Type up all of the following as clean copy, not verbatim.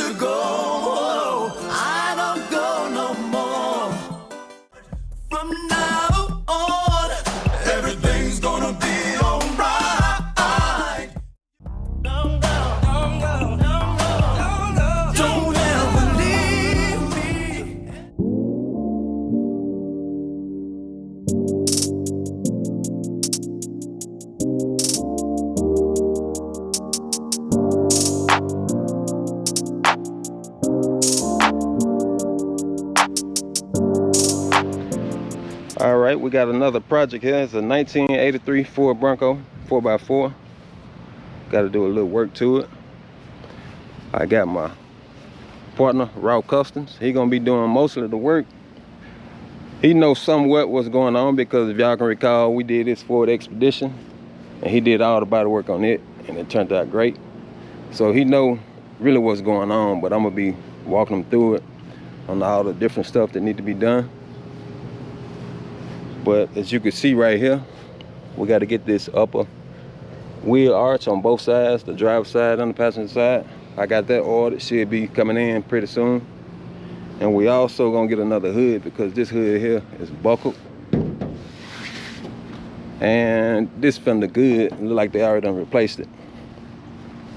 to go. I don't go no more. From now on, everything's gonna be alright. Don't go, don't go, don't go, don't go. Don't ever leave me. All right, we got another project here. It's a 1983 Ford Bronco 4x4. Got to do a little work to it. I got my partner, SprayWayCustoms. He gonna be doing most of the work. He knows somewhat what's going on because if y'all can recall, we did this Ford Expedition and he did all the body work on it and it turned out great. So he know really what's going on, but I'm gonna be walking him through it on all the different stuff that need to be done. But as you can see right here, we got to get this upper wheel arch on both sides, the driver's side and the passenger side. I got that ordered, should be coming in pretty soon. And we also gonna get another hood because this hood here is buckled. And this fender good, it look like they already done replaced it.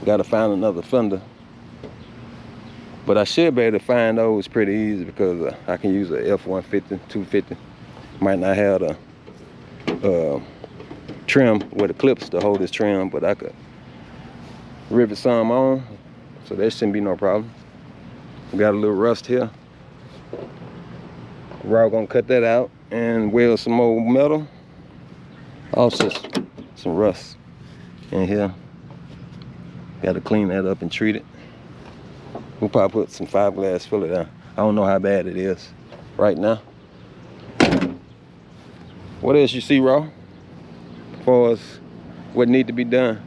Got to find another fender. But I should be able to find those pretty easy because I can use a F-150, 250. Might not have the trim with the clips to hold this trim, but I could rivet some on, so there shouldn't be no problem. We got a little rust here. We're gonna cut that out and weld some more metal. Also some rust in here. Got to clean that up and treat it. We'll probably put some fiberglass filler down. I don't know how bad it is right now. What else you see, Raw? As far as what need to be done.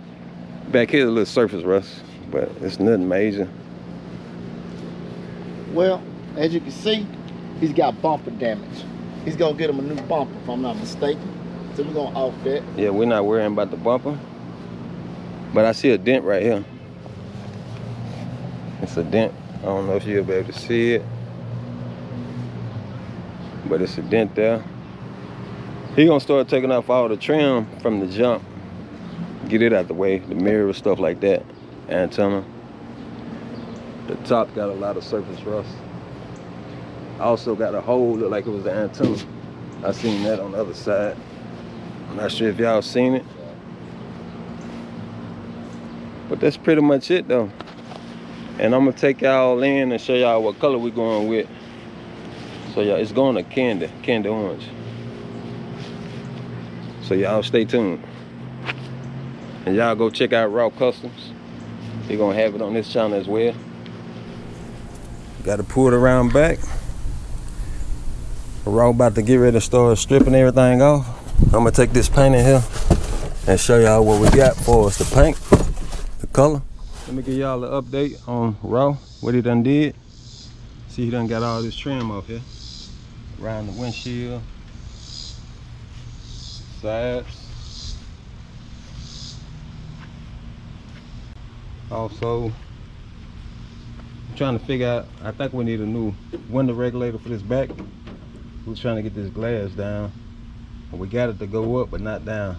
Back here's a little surface rust, but it's nothing major. Well, as you can see, he's got bumper damage. He's gonna get him a new bumper, if I'm not mistaken. So we're gonna off that. Yeah, we're not worrying about the bumper. But I see a dent right here. It's a dent. I don't know if you'll be able to see it, but it's a dent there. He gonna start taking off all the trim from the jump, get it out the way, the mirror, stuff like that, antenna. The top got a lot of surface rust. I also got a hole, look like it was the antenna. I seen that on the other side. I'm not sure if y'all seen it. But that's pretty much it though. And I'm gonna take y'all in and show y'all what color we're going with. So y'all, it's going to candy orange. So y'all stay tuned. And y'all go check out SprayWayCustoms. They're gonna have it on this channel as well. Got to pull it around back. We're all about to get ready to start stripping everything off. I'm gonna take this paint in here and show y'all what we got for us to paint, the color. Let me give y'all an update on Raw, what he done did. See, he done got all this trim off here. Around the windshield, sides. Also, I'm trying to figure out, I think we need a new window regulator for this back. We're trying to get this glass down. And we got it to go up, but not down.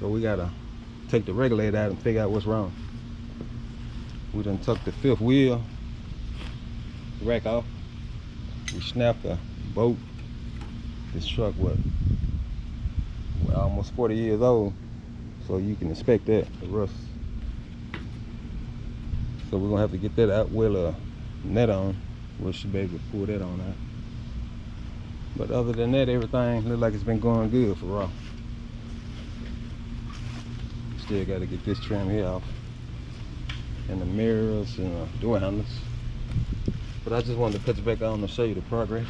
So we gotta take the regulator out and figure out what's wrong. We done took the fifth wheel rack off. We snapped the bolt. This truck was almost 40 years old, so you can expect that, the rust. So we're gonna have to get that out, weld a net on. We should be able to pull that on out. But other than that, everything looks like it's been going good for Raw. Still got to get this trim here off, and the mirrors and the door handles. But I just wanted to put it back on to show you the progress.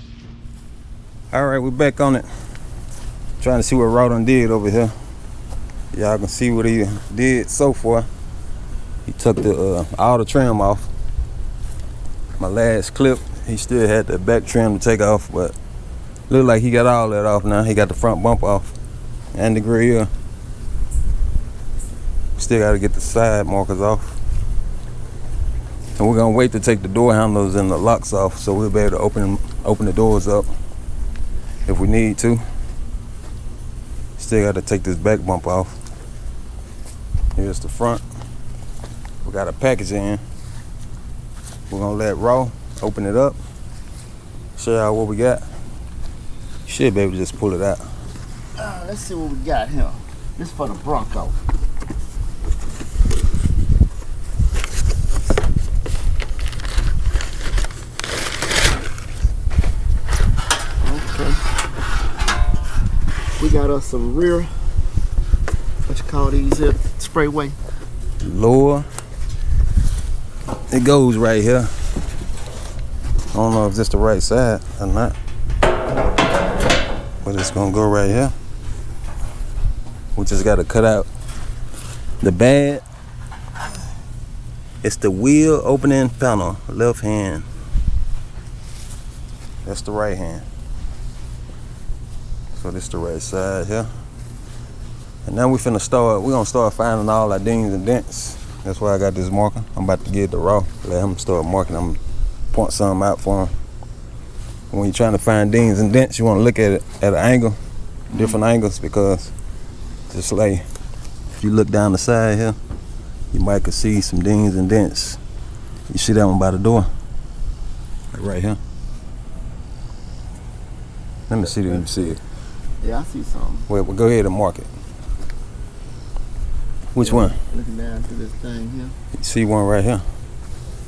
All right, we're back on it. Trying to see what Raw done did over here. Y'all can see what he did so far. He took the all the trim off. My last clip, he still had the back trim to take off, but look like he got all that off now. He got the front bump off and the grill. Still got to get the side markers off. And we're gonna wait to take the door handles and the locks off so we'll be able to open the doors up if we need to. Still got to take this back bump off. Here's the front. We got a package in. We're gonna let Raw open it up, show y'all what we got. You should be able to just pull it out. Let's see what we got here. This for the Bronco. Okay. We got us some rear, what you call these here? Sprayway. Lower. It goes right here. I don't know if this the right side or not, but it's gonna go right here. We just gotta cut out the bad. It's the wheel opening panel, left hand. That's the right hand. So this the right side here. And now we're gonna start finding all our dings and dents. That's why I got this marker. I'm about to get the Raw, let him start marking. I'm gonna point something out for him. When you're trying to find dings and dents, you wanna look at it at an angle, different angles, because just like if you look down the side here, you might could see some dings and dents. You see that one by the door? Like right here. Let me see if you can see it. Yeah, I see something. Well, go ahead and mark it. Which one? Looking down to this thing here. You see one right here.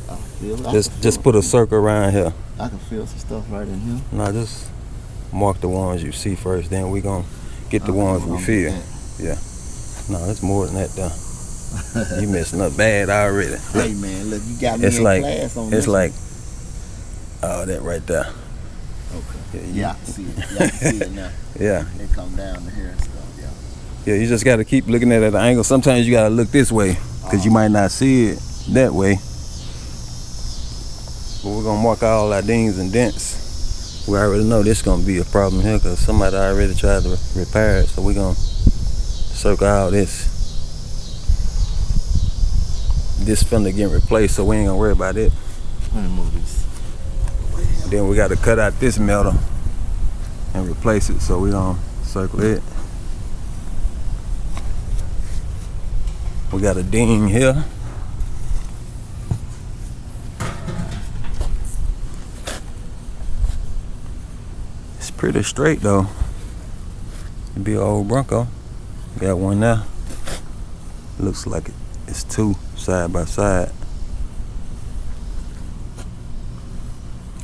I feel it. Just put a circle around here. I can feel some stuff right in here. No, just mark the ones you see first, then we gonna get the ones we feel. Yeah. No, it's more than that though. You messing up bad already. Hey man, look, you got me It's in like class on it's this. like that right there. Okay. Yeah, I can see it. Yeah, I can see it now. Yeah. They come down to here and stuff. Yeah. Yeah, you just gotta keep looking at it at an angle. Sometimes you gotta look this way, because you might not see it that way. But we're gonna mark all our dings and dents. We already know this gonna be a problem here, because somebody already tried to repair it. So we're gonna circle out this. This finna get replaced, so we ain't gonna worry about it. Let me move this. Then we got to cut out this metal and replace it, so we don't circle it. We got a ding here. It's pretty straight though. It'd be an old Bronco. Got one now. Looks like it's two side by side.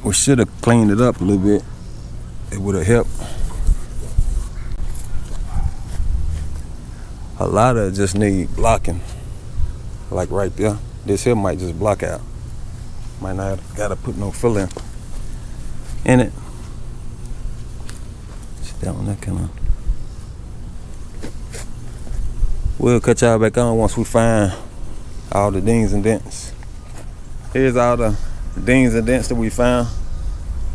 We should have cleaned it up a little bit. It would have helped. A lot of it just need blocking. Like right there. This here might just block out. Might not gotta put no filler in it. See that one, that kind of. We'll cut y'all back on once we find all the dings and dents. Here's all the dings and dents that we found.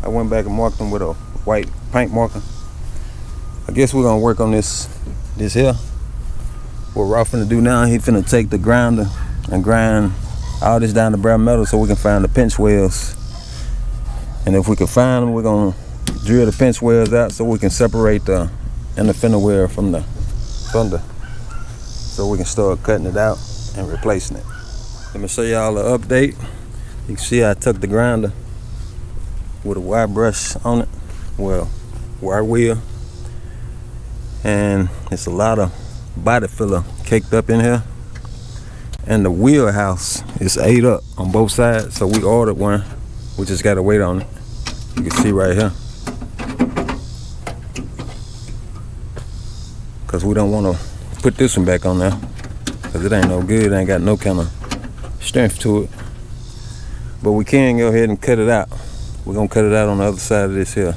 I went back and marked them with a white paint marker. I guess we're gonna work on this here. What Ralph finna do now, he finna take the grinder and grind all this down to brown metal so we can find the pinch wells. And if we can find them, we're gonna drill the pinch wells out so we can separate the inner fender well from the fender, so we can start cutting it out and replacing it. Let me show y'all the update. You can see I took the grinder with a wire brush on it, well, wire wheel, and it's a lot of body filler caked up in here, and the wheelhouse is ate up on both sides, so we ordered one. We just gotta wait on it. You can see right here, because we don't want to put this one back on there, because it ain't no good. It ain't got no kind of strength to it. But we can go ahead and cut it out. We're gonna cut it out on the other side of this here,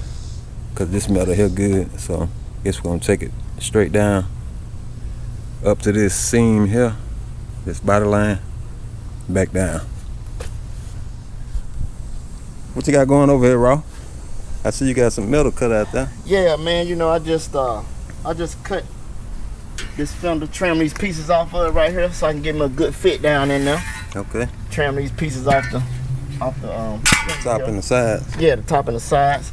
because this metal here good. So I guess we're gonna take it straight down up to this seam here, this body line, back down. What you got going over here, Raw? I see you got some metal cut out there. Yeah, man. You know, I just cut this fender, trim these pieces off of it right here, so I can get me a good fit down in there. Okay. Trim these pieces off the Top and the sides. Yeah, the top and the sides.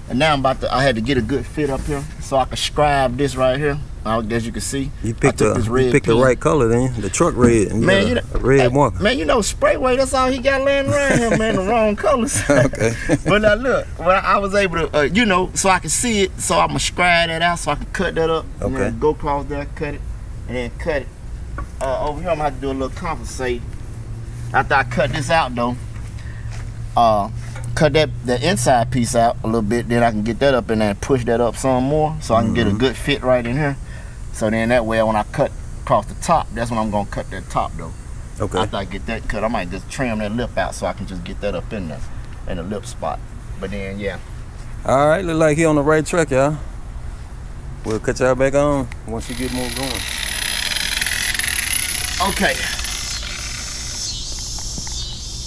And now I had to get a good fit up here so I could scribe this right here. As you can see, you picked the right color then, the truck red. And man, a red marker. Man, you know Sprayway, that's all he got laying around here, man, the wrong colors. Okay. But now look, well, I was able to, you know, so I could see it, so I'm gonna scribe that out so I can cut that up. Okay. And then go across there, cut it, and then cut it. Over here, I'm gonna have to do a little compensate. After I cut this out though, cut the inside piece out a little bit, then I can get that up in there and push that up some more so I can get a good fit right in here. So then that way when I cut across the top, that's when I'm gonna cut that top though. Okay. After I get that cut, I might just trim that lip out so I can just get that up in there, in the lip spot. But then, yeah. All right, look like he on the right track, y'all. We'll cut y'all back on once you get more going. Okay.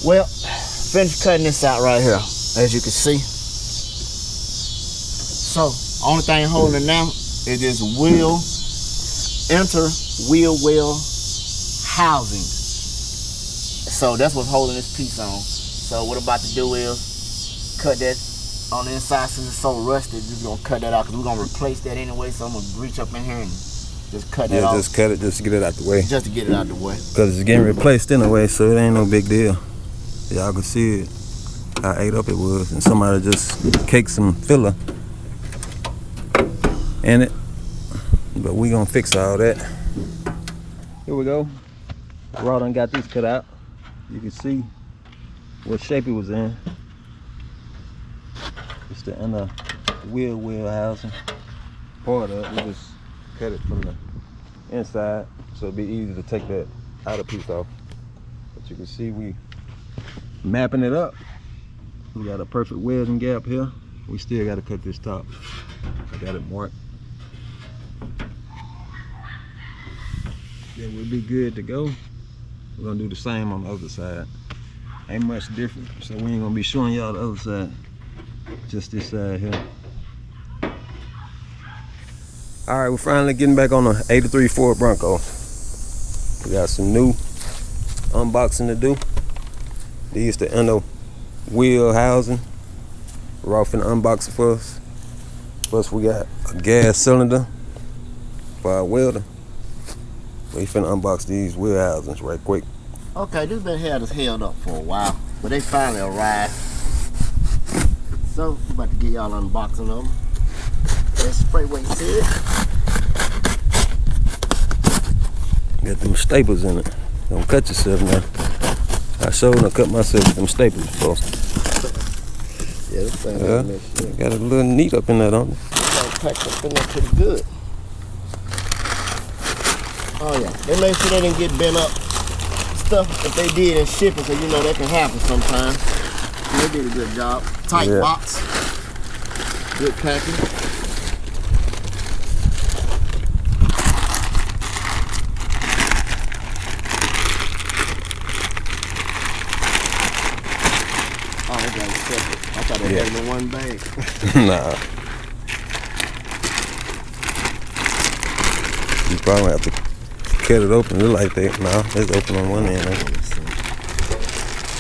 Well, finished cutting this out right here, as you can see. So, only thing holding it now is this wheel well housing. So that's what's holding this piece on. So what I'm about to do is cut that on the inside. Since it's so rusted, just gonna cut that out because we're gonna replace that anyway. So I'm gonna reach up in here and just cut that off. Just cut it just to get it out the way. Just to get it out the way. Because it's getting replaced anyway, so it ain't no big deal. Y'all can see it, how ate up it was, and somebody just caked some filler in it. But we gonna fix all that. Here we go. Raw done got these cut out. You can see what shape it was in. It's the inner wheel housing part of it. We just cut it from the inside, so it'll be easy to take that outer piece off. But you can see we mapping it up. We got a perfect welding gap here. We still got to cut this top. I got it marked. Then we'll be good to go. We're gonna do the same on the other side. Ain't much different, so we ain't gonna be showing y'all the other side. Just this side here. All right, we're finally getting back on the 83 Ford Bronco. We got some new unboxing to do. These the inner wheel housing. We're off in the unboxing for us. Plus we got a gas cylinder for our welder. We finna unbox these wheel housings right quick. Okay, this been held up for a while, but they finally arrived. So I'm about to get y'all unboxing them. That's Sprayway said. Got them staples in it. Don't cut yourself now. I showed them cut myself with them staples before. Yeah, this thing got a little neat up in there, don't it? Packed up in there pretty good. Oh yeah, they made sure they didn't get bent up. Stuff if they did in shipping, so you know that can happen sometimes. They did a good job. Tight box. Good packing. Oh, they got it separate. I thought they had it in one bag. Nah. You probably have to cut it open. Look like that. No, it's open on one end.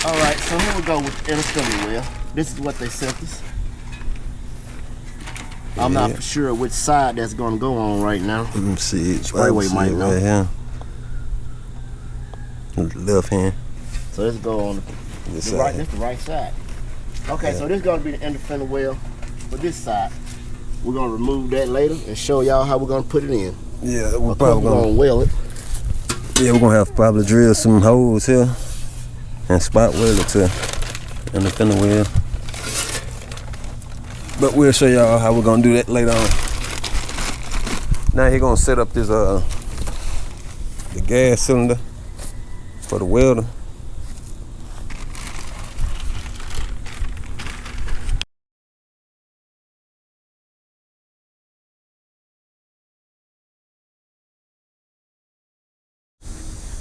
Alright, so here we go with the inner spindle wheel. This is what they sent us. I'm not for sure which side that's going to go on right now. Let me see it. Sprayway might know. Right here. Left hand. So let's go on the right. This is the right side. Okay, so this is going to be the inner spindle wheel for this side. We're going to remove that later and show y'all how we're going to put it in. Yeah, we're probably going to weld it. Yeah, we're going to have to probably drill some holes here and spot weld it to in the fender wheel. But we'll show y'all how we're going to do that later on. Now he's going to set up this the gas cylinder for the welder.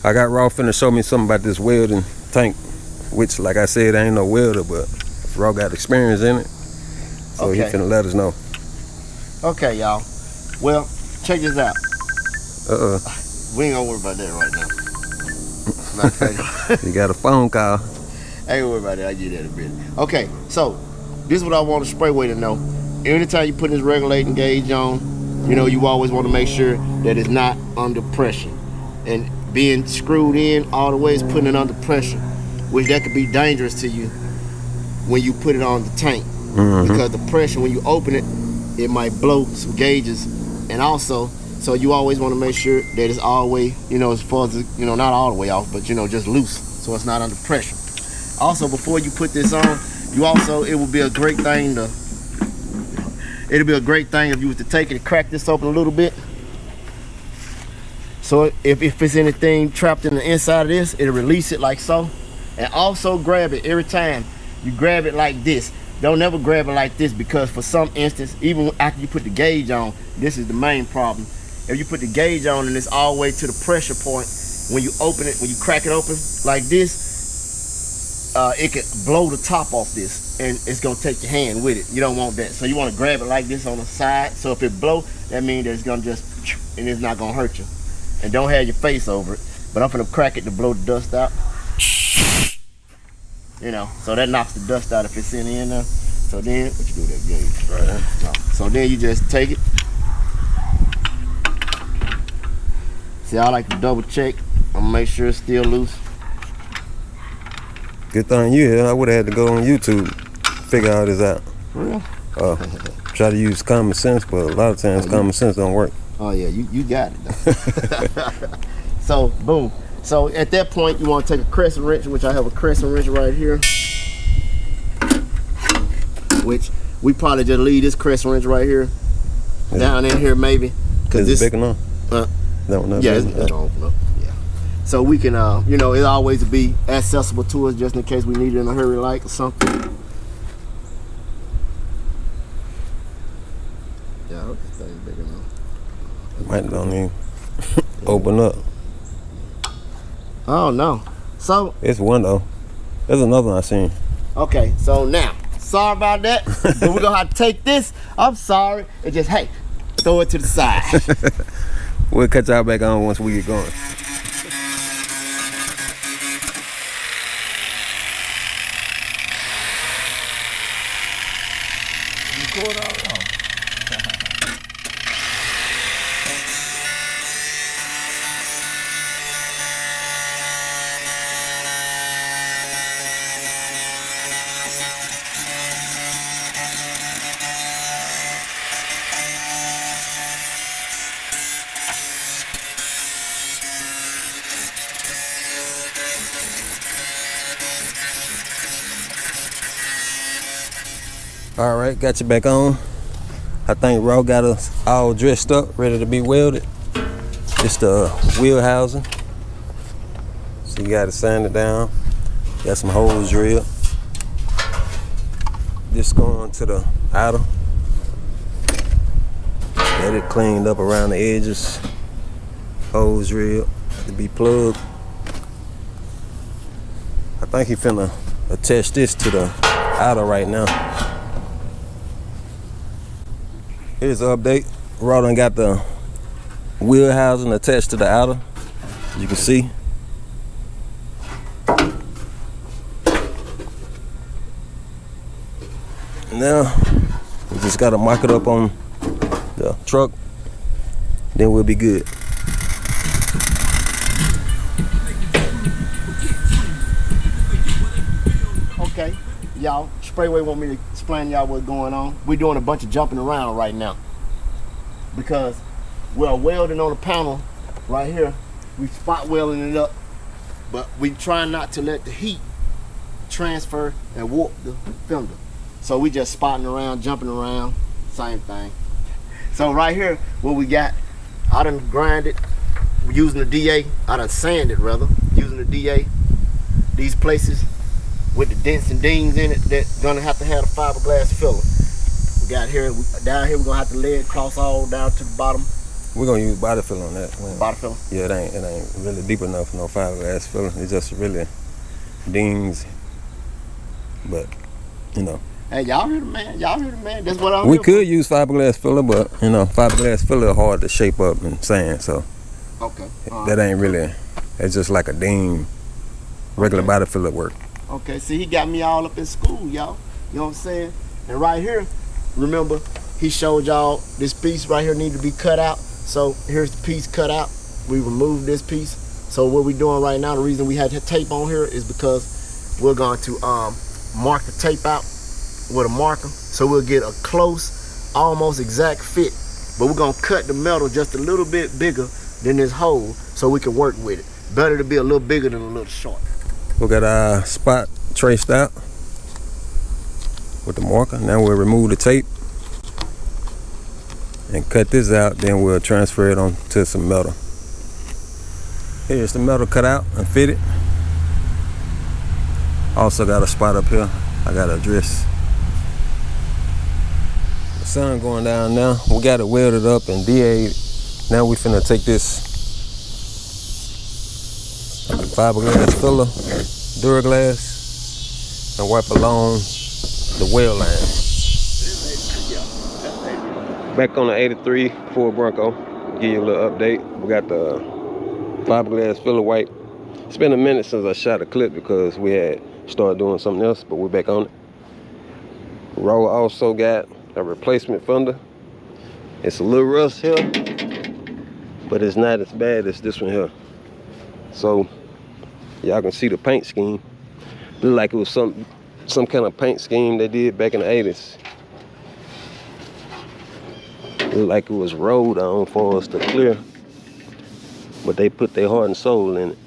I got Raw finna show me something about this welding tank, which, like I said, I ain't no welder, but Raw got experience in it, so he finna let us know. Okay, y'all. Well, check this out. We ain't gonna worry about that right now. You got a phone call. Ain't worry about it. I get that in a bit. Okay, so this is what I want a Sprayway to know. Anytime you put this regulating gauge on, you know, you always want to make sure that it's not under pressure. And being screwed in all the way is putting it under pressure, which that could be dangerous to you when you put it on the tank. Because the pressure, when you open it, it might blow some gauges. And also, so you always want to make sure that it's all the way, you know, as far as, you know, not all the way off, but, you know, just loose, so it's not under pressure. Also, before you put this on, you also, it would be a great thing to, it'd be a great thing if you was to take it and crack this open a little bit. So if it's anything trapped in the inside of this, it'll release it like so. And also grab it every time. You grab it like this. Don't never grab it like this, because for some instance, even after you put the gauge on, this is the main problem. If you put the gauge on and it's all the way to the pressure point, when you open it, when you crack it open like this, it could blow the top off this, and it's gonna take your hand with it. You don't want that. So you wanna grab it like this on the side. So if it blow, that means that it's gonna just, and it's not gonna hurt you. And don't have your face over it. But I'm gonna crack it to blow the dust out. You know, so that knocks the dust out if it's in there. So then, what you do with that gauge? Right. No. So then you just take it. See, I like to double check. I'm gonna make sure it's still loose. Good thing you here. I would have had to go on YouTube, figure all this out. For real? Try to use common sense, but a lot of times common sense don't work. Oh yeah, you got it. So boom. So at that point, you want to take a crescent wrench, which I have a crescent wrench right here. Which we probably just leave this crescent wrench right here, down in here maybe. Cause it's big enough. No, yeah, it's gonna open up. Yeah. So we can, you know, it always be accessible to us just in case we need it in a hurry, like or something. Yeah, I hope this thing's big enough. Might don't even open up. Oh no. So it's one though. There's another one I seen. Okay, so now, sorry about that, but we're gonna have to take this. I'm sorry, and just, hey, throw it to the side. We'll cut y'all back on once we get going. All right, got you back on. I think Raw got us all dressed up, ready to be welded. It's the wheel housing. So you gotta sand it down. Got some holes drilled. Just going to the outer. Get it cleaned up around the edges. Holes drilled to be plugged. I think he finna attach this to the outer right now. Here's the update. Raw done got the wheel housing attached to the outer, as you can see. Now, we just gotta mark it up on the truck, then we'll be good. Okay, y'all, Sprayway want me to explain y'all what's going on. We're doing a bunch of jumping around right now because we're welding on the panel right here. We spot welding it up, but we trying not to let the heat transfer and warp the fender. So we just spotting around, jumping around, same thing. So right here, what we got, I done grinded using the DA. I done sanded rather, using the DA. These places with the dents and dings in it that's gonna have to have a fiberglass filler. We got here, down here we're gonna have to lay it across all down to the bottom. We're gonna use body fill on that. Body filler? Yeah, it ain't really deep enough for no fiberglass filler. It's just really dings, but you know. Hey, y'all hear the man, y'all hear the man. That's what I'm We could use fiberglass filler, but you know, fiberglass filler hard to shape up and sand, so okay. that ain't really, it's just like a ding regular body filler work. Okay, see, he got me all up in school, y'all. You know what I'm saying? And right here, remember, he showed y'all this piece right here need to be cut out. So here's the piece cut out. We removed this piece. So what we're doing right now, the reason we had the tape on here is because we're going to mark the tape out with a marker. So we'll get a close, almost exact fit. But we're gonna cut the metal just a little bit bigger than this hole so we can work with it. Better to be a little bigger than a little short. We got our spot traced out with the marker. Now we'll remove the tape and cut this out, then we'll transfer it onto some metal. Here's the metal cut out and fitted. Also got a spot up here I gotta address. The sun going down now. We got it welded up and DA'd. Now we finna take this fiberglass filler, Duraglass, and wipe along the weld line. Back on the 83 Ford Bronco, give you a little update. We got the fiberglass filler wipe. It's been a minute since I shot a clip because we had started doing something else, but we're back on it. Roll also got a replacement fender. It's a little rust here, but it's not as bad as this one here. So y'all can see the paint scheme. Look like it was some kind of paint scheme they did back in the 80s. Look like it was rolled on for us to clear, but they put their heart and soul in it.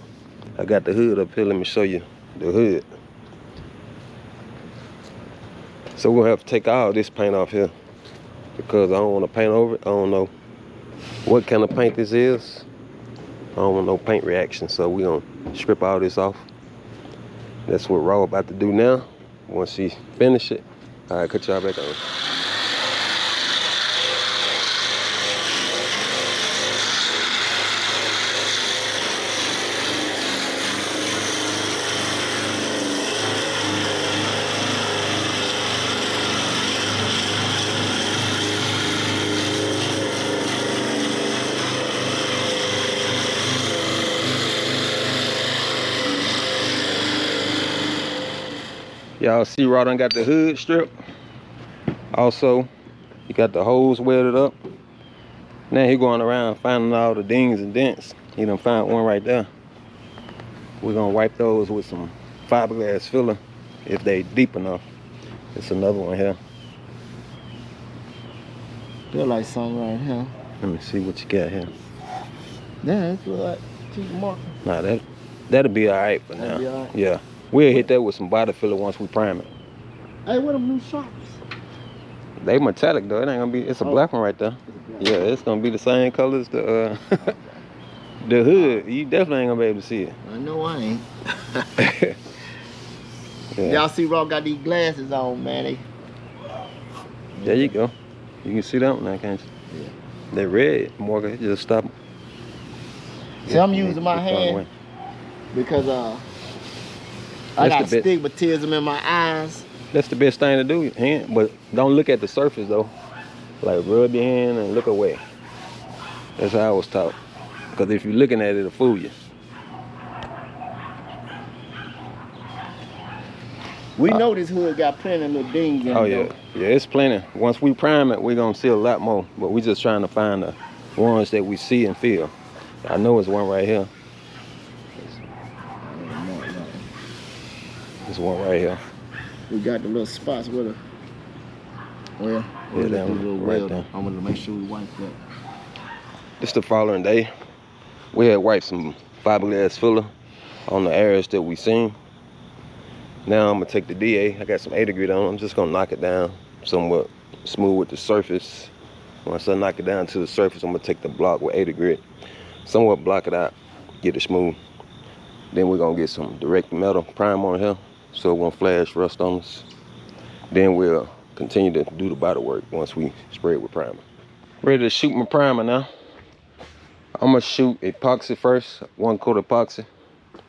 I got the hood up here. Let me show you the hood. So we're gonna have to take all this paint off here because I don't want to paint over it. I don't know what kind of paint this is. I don't want no paint reaction, so we're gonna strip all this off. That's what Raw about to do now. Once she finish it, all right, cut y'all back on. Y'all see Raw done got the hood stripped. Also, he got the hose welded up. Now he going around finding all the dings and dents. He done found one right there. We're gonna wipe those with some fiberglass filler if they deep enough. It's another one here. Feel like something right here. Let me see what you got here. Yeah, it's like keep marking. Nah, that'll be all right for now. Be all right. Yeah, we'll hit that with some body filler once we prime it. Hey, what them new sharps? They metallic though. It ain't gonna be. It's a black one right there. Yeah, it's gonna be the same color as the the hood. You definitely ain't gonna be able to see it. I know I ain't. Yeah. Y'all see Raw got these glasses on, man. They... There you go. You can see that one now, can't you? Yeah. They're red, Morgan. Just stop. See, I'm using my hand because I got stigmatism in my eyes. That's the best thing to do, hand. But don't look at the surface though. Like rub your hand and look away. That's how I was taught. Because if you're looking at it, it'll fool you. We know this hood got plenty of little dings in it. Oh yeah, yeah, it's plenty. Once we prime it, we're gonna see a lot more. But we're just trying to find the ones that we see and feel. I know it's one right here. There's one right here. We got the little spots with it. Well, yeah, that one right there. I wanted to make sure we wipe that. It's the following day. We had wiped some fiberglass filler on the areas that we seen. Now I'm gonna take the DA. I got some 80 grit on. I'm just gonna knock it down somewhat smooth with the surface. Once I knock it down to the surface, I'm gonna take the block with 80 grit, somewhat block it out, get it smooth. Then we're gonna get some direct metal prime on here so it won't flash rust on us. Then we'll continue to do the body work once we spray it with primer. Ready to shoot my primer now. I'm gonna shoot epoxy first, 1 coat epoxy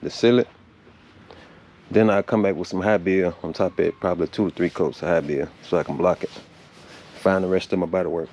to seal it. Then I'll come back with some high bill on top of it, probably 2 to 3 coats of high bill so I can block it. Find the rest of my body work.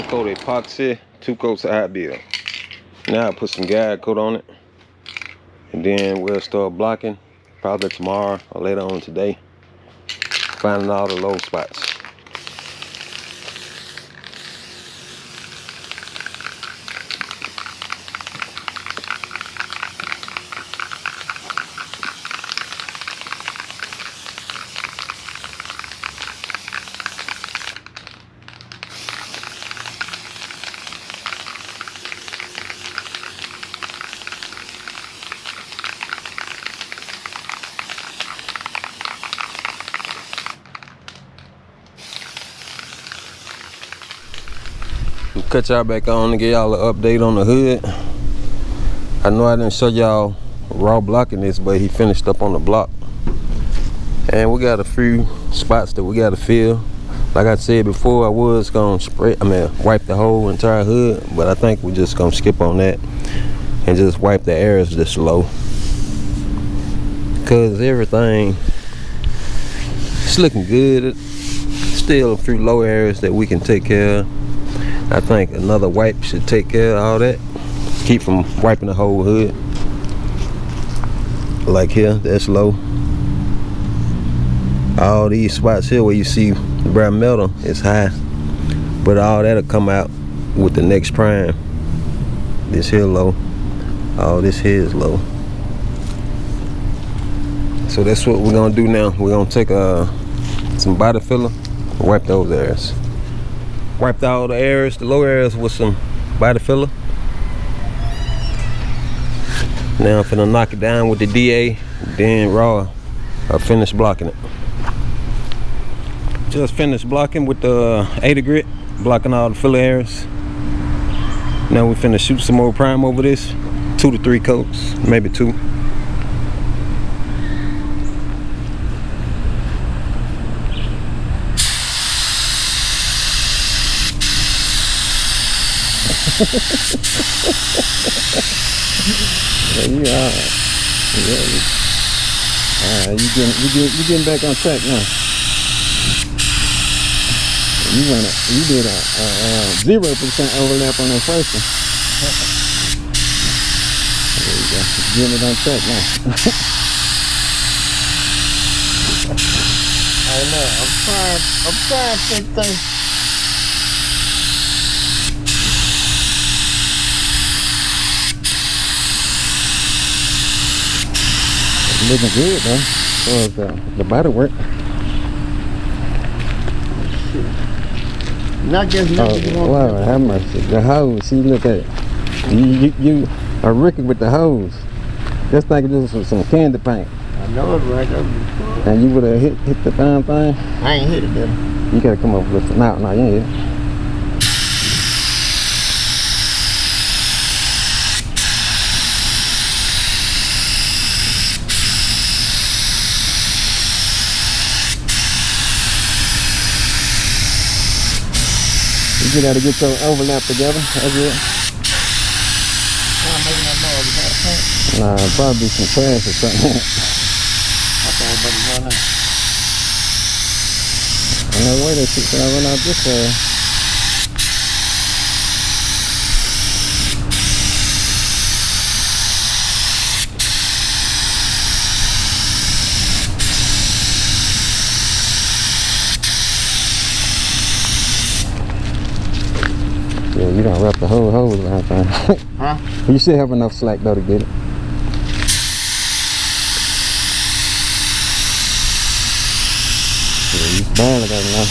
1 coat of epoxy, 2 coats of high build. Now I put some guide coat on it, and then we'll start blocking probably tomorrow or later on today, finding all the low spots. Cut y'all back on to get y'all an update on the hood. I know I didn't show y'all raw blocking this, but he finished up on the block. And we got a few spots that we gotta fill. Like I said before, I was gonna wipe the whole entire hood, but I think we're just gonna skip on that and just wipe the areas that's low. Cause everything it's looking good. Still a few low areas that we can take care of. I think another wipe should take care of all that. Keep from wiping the whole hood. Like here, that's low. All these spots here where you see the brown metal is high. But all that'll come out with the next prime. This here low. All this here is low. So that's what we're gonna do now. We're gonna take some body filler and wipe those areas. Wiped all the areas, the low areas with some body filler. Now I'm finna knock it down with the DA, then raw. I finished blocking it. Just finished blocking with the 80 grit, blocking all the filler areas. Now we finna shoot some more prime over this, 2 to 3 coats, maybe 2. Yeah, you are. Yeah, you getting back on track now. You did a 0% overlap on that first one. There you go. Getting it on track now. I know. I'm trying to fix things. Looking good though, as far as the body work. Not just nothing you want. Wow, have mercy. The hose, see, look at it. You are ricky with the hose. Just think this was some candy paint. I know it right there. And you would have hit the damn thing. I ain't hit it, did I? You gotta come up with it. No, you ain't hit it. You gotta get your overlap together. That's it. I'm making that noise. You got a paint? Nah, probably some trash or something. I thought everybody run out. I know where that shit's gonna run out this fast. Yeah, you gonna wrap the whole hose around thing. Huh? You should have enough slack though to get it. Yeah, you barely got enough.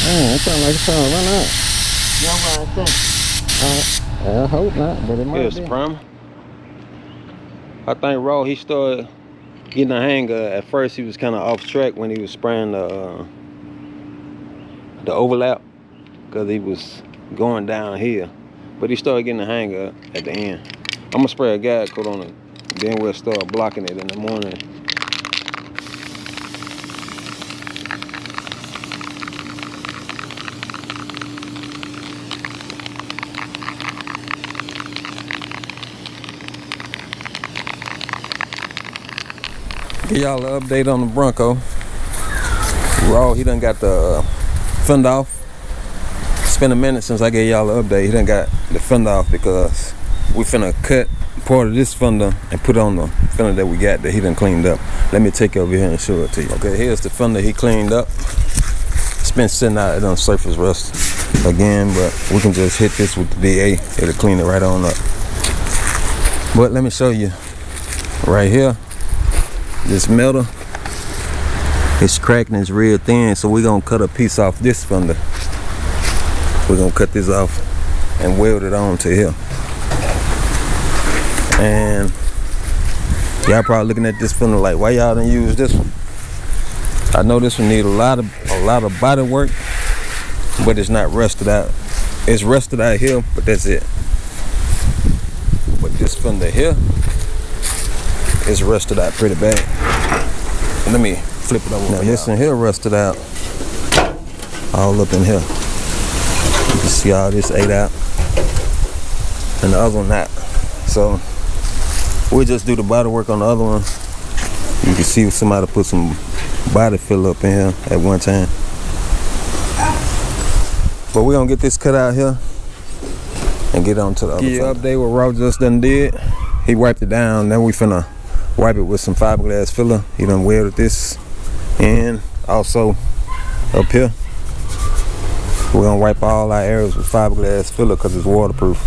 Man, it sounds like it's trying to run out. You know what I think? I hope not, but it might be. Prime. I think Raw, he started getting a hang of it. At first he was kind of off track when he was spraying the overlap, because he was going downhill. But he started getting a hang of it at the end. I'm gonna spray a guide coat on it, then we'll start blocking it in the morning. Give y'all an update on the Bronco. Raw, he done got the fender off. It's been a minute since I gave y'all an update. He done got the fender off because we finna cut part of this fender and put on the fender that we got that he done cleaned up. Let me take you over here and show it to you. Okay, here's the fender he cleaned up. It's been sitting out on surface rust again, but we can just hit this with the DA. It'll clean it right on up. But let me show you right here. This metal, it's cracking, it's real thin, so we're gonna cut a piece off this fender. We're gonna cut this off and weld it on to here. And y'all probably looking at this fender like, why y'all didn't use this one? I know this one need a lot of body work, but it's not rusted out. It's rusted out here, but that's it. But this fender here, it's rusted out pretty bad. Let me flip it over. Now this in here rusted out, all up in here. You can see all this ate out, and the other one not. So we'll just do the body work on the other one. You can see somebody put some body fill up in here at one time. But we're gonna get this cut out here and get on to the other. Give you an update what Rob just done did. He wiped it down, then we finna wipe it with some fiberglass filler. He done welded this and also up here. We're gonna wipe all our areas with fiberglass filler because it's waterproof.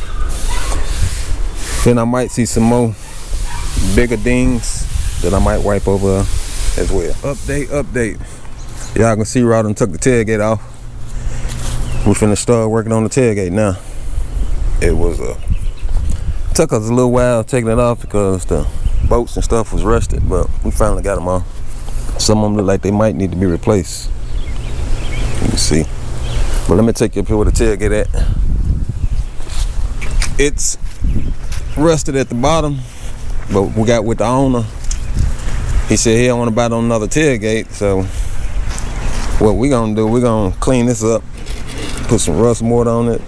Then I might see some more bigger dings that I might wipe over as well. Update. Y'all can see Rod done took the tailgate off. We finna start working on the tailgate now. It took us a little while taking it off because the bolts and stuff was rusted, but we finally got them off. Some of them look like they might need to be replaced. You can see. But let me take you up here where the tailgate at. It's rusted at the bottom, but we got with the owner. He said he don't want to buy on another tailgate, so what we gonna do, we gonna clean this up, put some rust mortar on it,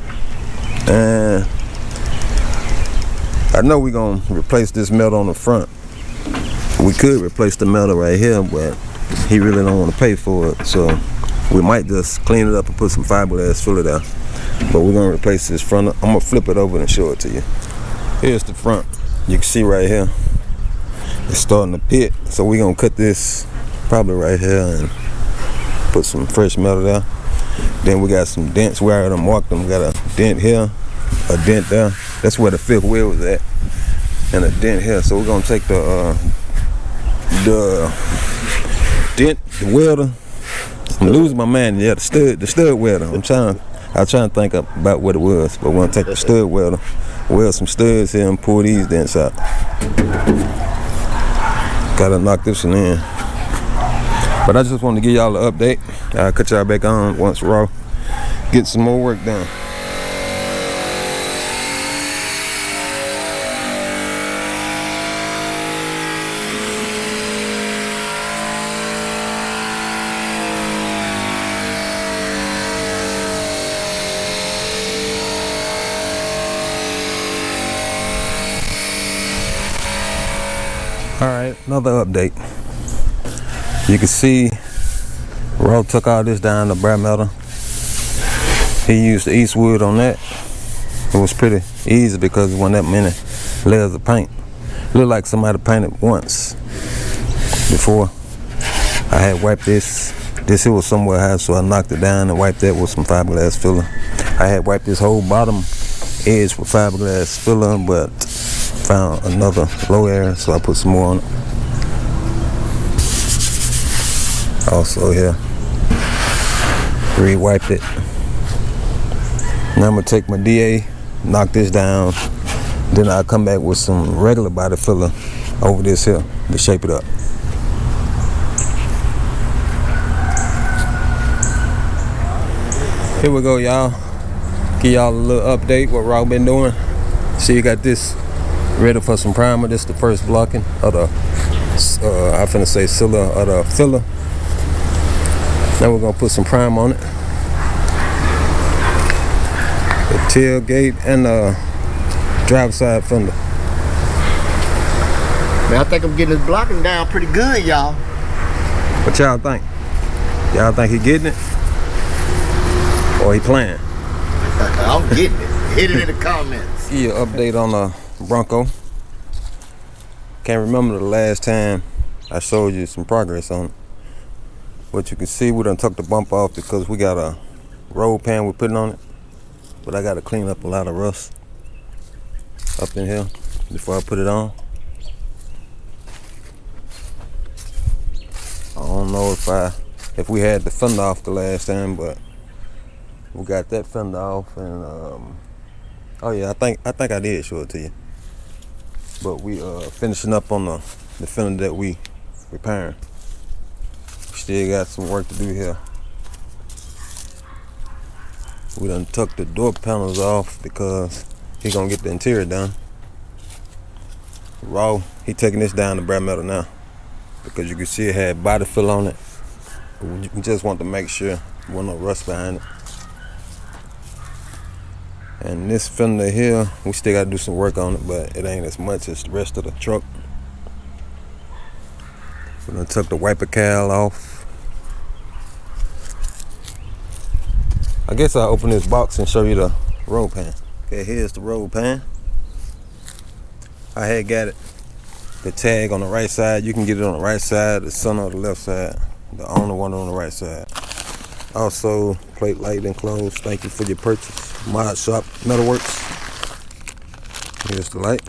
and I know we gonna replace this metal on the front. We could replace the metal right here, but he really don't want to pay for it, so we might just clean it up and put some fiberglass filler down. But we're gonna replace this front. I'm gonna flip it over and show it to you. Here's the front. You can see right here, it's starting to pit. So we're gonna cut this probably right here and put some fresh metal there. Then we got some dents. We already marked them. We got a dent here, a dent there. That's where the fifth wheel was at, and a dent here. So we're gonna take the dent, the welder. I'm losing my mind. Yeah, the stud welder. I'm trying to think about what it was, but we're gonna take the stud welder, weld some studs here and pull these dents out. Gotta knock this one in. But I just wanted to give y'all an update. I'll cut y'all back on once Raw get some more work done. Alright, another update. You can see Raw took all this down to bare metal. He used the Eastwood on that. It was pretty easy because it wasn't that many layers of paint. Looked like somebody painted once before. I had wiped this. This here was somewhere high, so I knocked it down and wiped that with some fiberglass filler. I had wiped this whole bottom edge with fiberglass filler, but found another low area, so I put some more on it. Also here, re-wiped it. Now I'm gonna take my DA, knock this down, then I'll come back with some regular body filler over this here to shape it up. Here we go, y'all. Give y'all a little update what Rob been doing. See, you got this ready for some primer. This is the first blocking of the I finna say sealer of the filler. Now we're gonna put some primer on it. The tailgate and the driver's side fender. Man, I think I'm getting this blocking down pretty good, y'all. What y'all think? Y'all think he getting it? Or he playing? I'm getting it. Hit it in the comments. Give you an update on the Bronco. Can't remember the last time I showed you some progress on it. But you can see we done took the bump off because we got a roll pan we're putting on it. But I got to clean up a lot of rust up in here before I put it on. I don't know if we had the fender off the last time, but we got that fender off, and oh yeah, I think I did show it to you. But we finishing up on the fender that we repairing. Still got some work to do here. We done took the door panels off because he gonna get the interior done. Raw, he taking this down to bare metal now because you can see it had body fill on it. We just want to make sure there wasn't no rust behind it. And this fender here, we still got to do some work on it, but it ain't as much as the rest of the truck. We done took the wiper cowl off. I guess I'll open this box and show you the roll pan. Okay, here's the roll pan. I had got it, the tag on the right side. You can get it on the right side, the center or the left side. The only one on the right side. Also, plate light enclosed. Thank you for your purchase. Mod Shop Metalworks. Here's the light.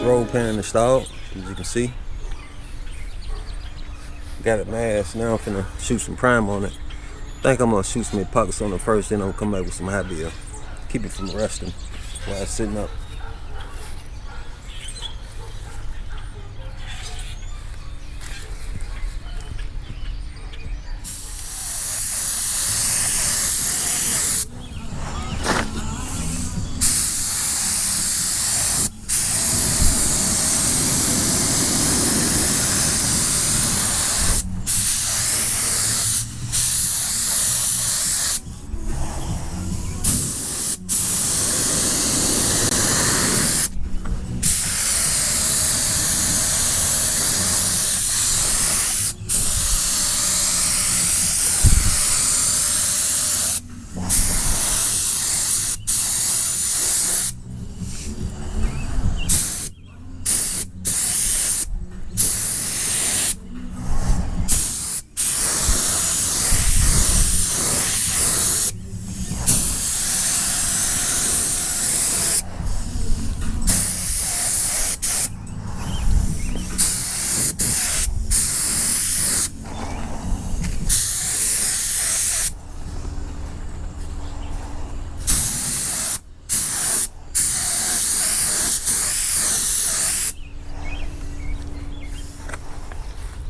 Roll pan installed, as you can see. Got it masked. Now I'm finna shoot some prime on it. Think I'm gonna shoot some epoxy on it first, then I'm gonna come back with some high bill. Keep it from rusting while it's sitting up.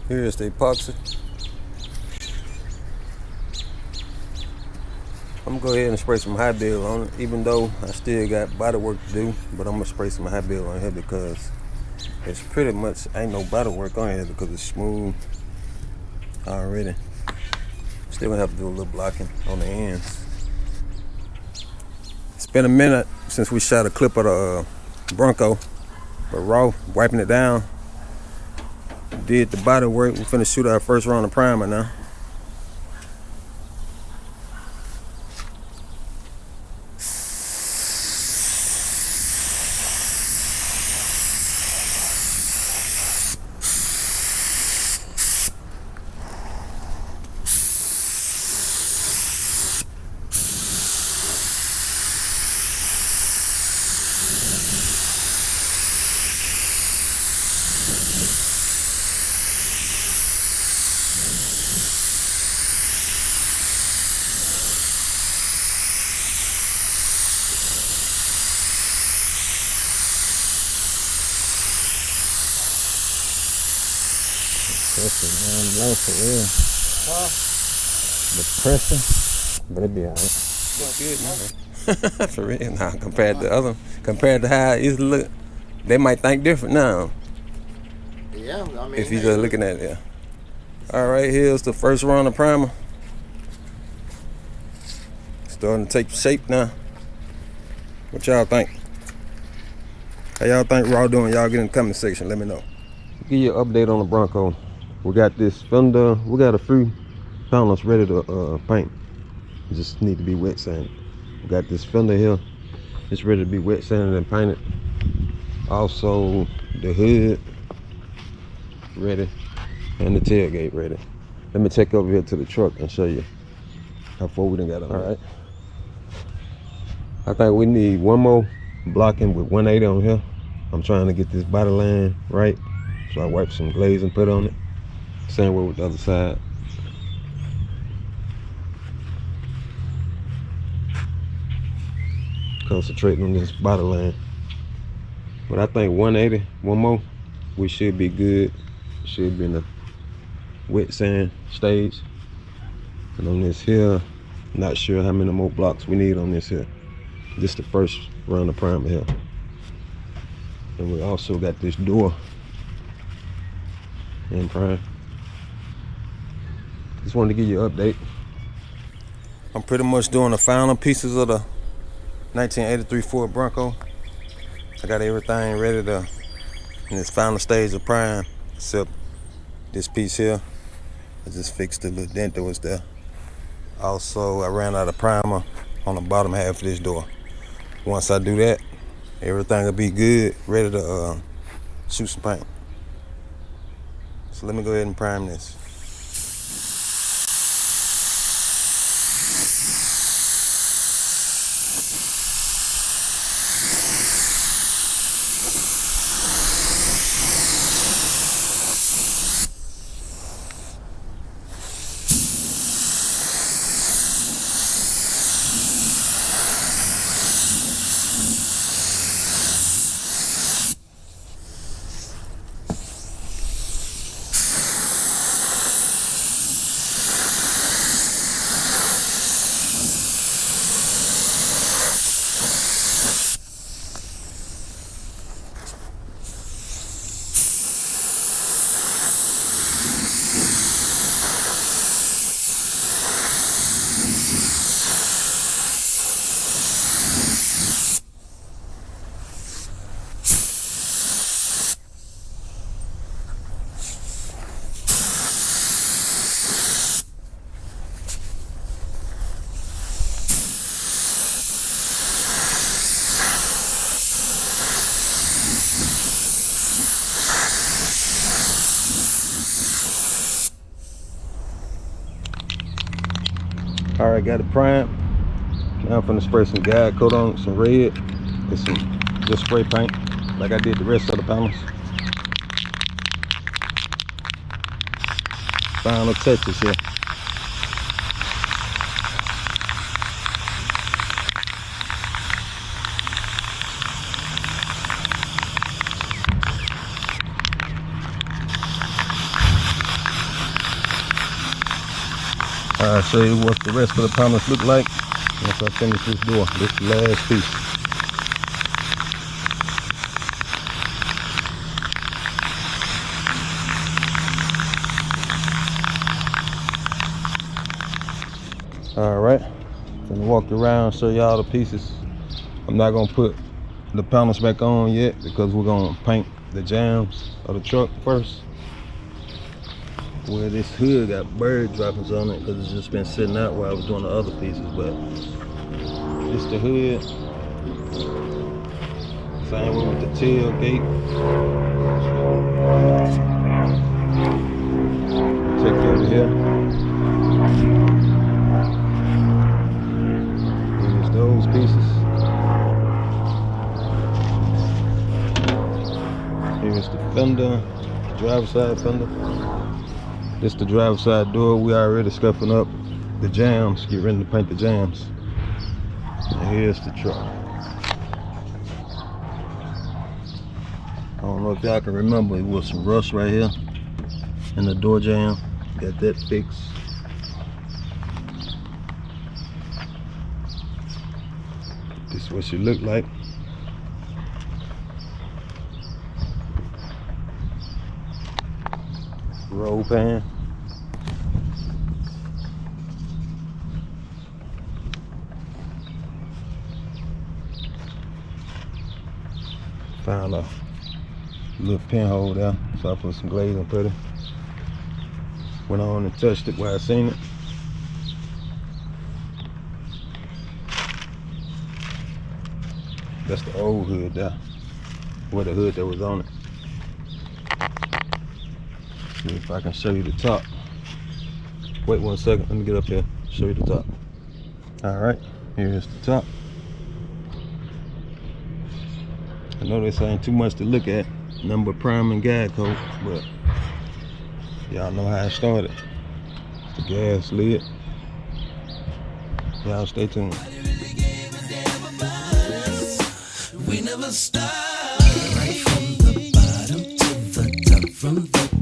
Here's the epoxy. I'm gonna go ahead and spray some high bill on it, even though I still got body work to do, but I'm gonna spray some high bill on here because it's pretty much ain't no body work on here because it's smooth already. Still gonna have to do a little blocking on the ends. It's been a minute since we shot a clip of the Bronco, but raw, wiping it down. Did the body work. We finna shoot our first round of primer now. Pressure low for real. The pressure, but it be alright. Looks good, man. For real, nah, compared to how it used to look, they might think different now. Yeah, I mean, If you just looking at it, yeah. All right, here's the first round of primer. Starting to take shape now. What y'all think? How y'all think Raw doing? Y'all get in the comment section, let me know. Give you an update on the Bronco. We got this fender, we got a few panels ready to paint. You just need to be wet sanded. We got this fender here, it's ready to be wet sanded and painted. Also the hood ready and the tailgate ready. Let me take over here to the truck and show you how far we done got on. All right, I think we need one more blocking with 180 on here. I'm trying to get this body line right, so I wipe some glaze and put on it. Same way with the other side. Concentrating on this body line. But I think 180, one more, we should be good. Should be in the wet sand stage. And on this here, not sure how many more blocks we need on this here. This is the first round of primer here. And we also got this door in prime. Just wanted to give you an update. I'm pretty much doing the final pieces of the 1983 Ford Bronco. I got everything ready to in this final stage of prime, except this piece here. I just fixed the little dent that was there. Also, I ran out of primer on the bottom half of this door. Once I do that, everything will be good, ready to shoot some paint. So let me go ahead and prime this. All right, got it primed. Now I'm finna spray some guide coat on it, some red, and some just spray paint, like I did the rest of the panels. Final touches here. I'll show you what the rest of the panels look like once I finish this door. This is the last piece. All right, gonna walk around, show y'all the pieces. I'm not gonna put the panels back on yet because we're gonna paint the jambs of the truck first. Where this hood got bird droppings on it because it's just been sitting out while I was doing the other pieces, but it's the hood. Same way with the tailgate. Check over here. Here's those pieces. Here's the fender, driver's side fender. This is the driver's side door. We already scuffing up the jambs, get ready to paint the jambs. And here's the truck. I don't know if y'all can remember, it was some rust right here in the door jamb. Got that fixed. This is what she looked like. Roll pan. Found a little pinhole there, so I put some glaze and put it. Went on and touched it where I seen it. That's the old hood there, where the hood that was on it. See if I can show you the top. Wait 1 second, let me get up here, show you the top. Alright, here's the top. I know this ain't too much to look at, nothing but prime and guide coat, but y'all know how it started. The gas lid. Y'all stay tuned. We never stop. Right from the bottom to the top, from the